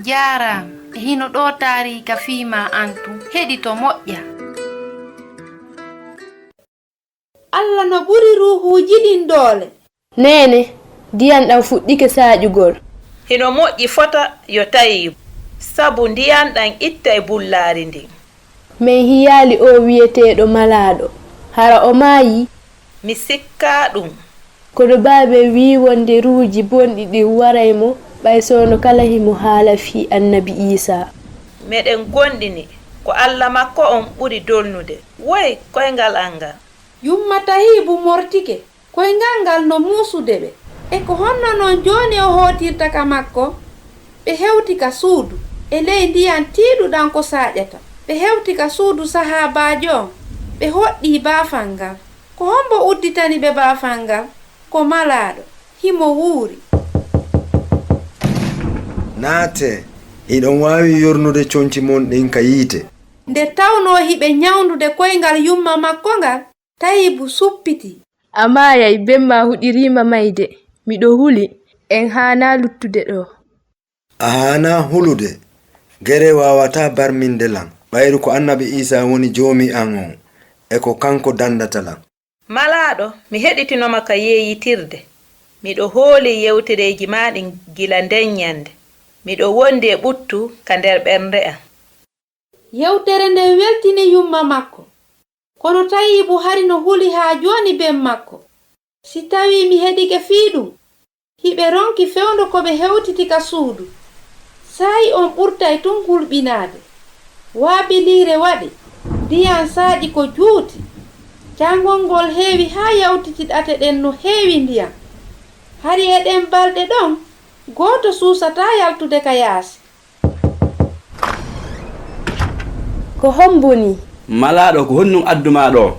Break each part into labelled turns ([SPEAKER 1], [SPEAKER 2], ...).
[SPEAKER 1] Jaram hino ɗo taarika fiima antu heɗito moƴƴa.
[SPEAKER 2] Allah no ɓuri ruhuuji ɗin doole.
[SPEAKER 3] Nene, ndiyan ɗan fuɗɗike saaƴugol.
[SPEAKER 4] Hino moƴƴi fota yo tawi sabu ndiyan ɗan ittay bullaari ndi.
[SPEAKER 3] Min hiyaali o wiyeteeɗo malaaɗo. Hara o maayi.
[SPEAKER 4] Mi sikkaa ɗum.
[SPEAKER 3] Kono baabe wii wonde ruuji bonɗi ɗin waray mo ɓay sono kala himo haala fii annabi Isa.
[SPEAKER 4] Meɗen gonɗini ko Allah makko on ɓuri dolnude. Woy koyngal angal.
[SPEAKER 2] Yumma Tahibu mortike koyngal ngal no muusude ɓe. E ko honno noon jooni o hootirta ka makko. Ɓe hewti ka suudu e ley ndiyan tiiɗuɗan ko saaƴata. Ɓe hewti ka suudu sahaabajo on. Ɓe hoɗɗii baafal ngal. Ko hombo udditani ɓe baafal ngal? Ko malaaɗo. Himo wuuri.
[SPEAKER 5] Naate, hiɗon waawi yornude coñci mon ɗin ka yiite.
[SPEAKER 2] Nde tawno hiɓe ñawndude koyngal yumma makko ngal, Tahibu suppiti.
[SPEAKER 3] Amayay bemma huɗiriima mayde. Miɗo huli, en haana luttude ɗo.
[SPEAKER 5] A haana hulude. Gere waawata barminde lan. Ɓayru ko annabi Isa woni joomi an on. E ko kanko dandata lan.
[SPEAKER 4] Malaaɗo, mi heɗitinoma ka yeeyitirde. Miɗo hooli yewtereeji maaɗin gila nden nyande. Miɗo wondi e ɓuttu ka nder ɓernde am.
[SPEAKER 2] Yewtere nde weltini yumma makko. Kono Tahibu hari no huli haa jooni ben makko. Si tawi mi heɗike fii ɗum, hiɓe ronki fewndo ko ɓe hewtiti ka suudu. Sa'i on ɓurtay tun hulɓinaade. Waabiliire waɗi, ndiyan saaƴi ko juuti. Jangol ngol heewi haa yawtiti ɗate ɗen no heewi ndiyan. Hari e ɗen balɗe ɗon, gooto suusataa yaltude ka yaasi.
[SPEAKER 3] Ko hombuni?
[SPEAKER 6] Malaaɗo ko honnum adduma ɗo.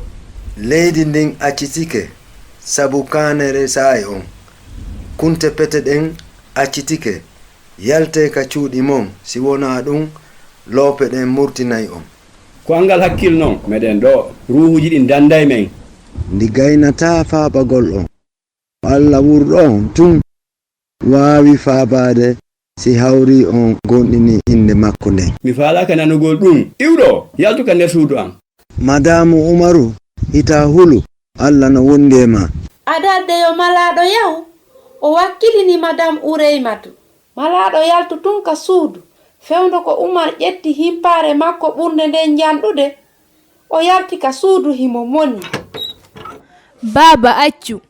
[SPEAKER 5] Leydi ndin accitike sabu kaanere saa'i on. Kunte pete ɗen accitike yalte ka cuuɗi mon si wonaa ɗum loope ɗen murtinay on.
[SPEAKER 6] Ko angal hakkil noon meɗen ɗo ruuhuji ɗin danday men.
[SPEAKER 5] Ndi gaynataa faaɓagol on. Allah wurɗo on tun waawi faabaade si hawri on gonɗini inde makko nden.
[SPEAKER 6] Mi faalaka nanugol ɗum. Iwɗo yaltu ka nder suudu am.
[SPEAKER 5] Madamu Umaru hita hulu Allah no wondi e ma.
[SPEAKER 2] Adadde yo malaaɗo yahu o wakkilini madame Ureymatu. Malaaɗo yaltu tun ka suudu. Fewndo ko Umar ƴetti himpaare makko ɓurde nden janɗude. O yalti ka suudu himo moni.
[SPEAKER 3] Baaba accu,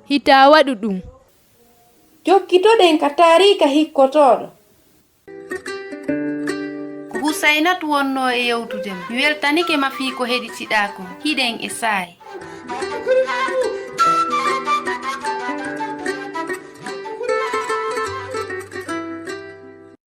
[SPEAKER 3] hita waɗu ɗum.
[SPEAKER 2] Jokkitoɗen ka taarika hikkotoɗo.
[SPEAKER 1] Ko Husaynatu wonno e yewtude ma. Mi weltanike ma fii ko heɗitiɗa kon. Hiɗen e saayi.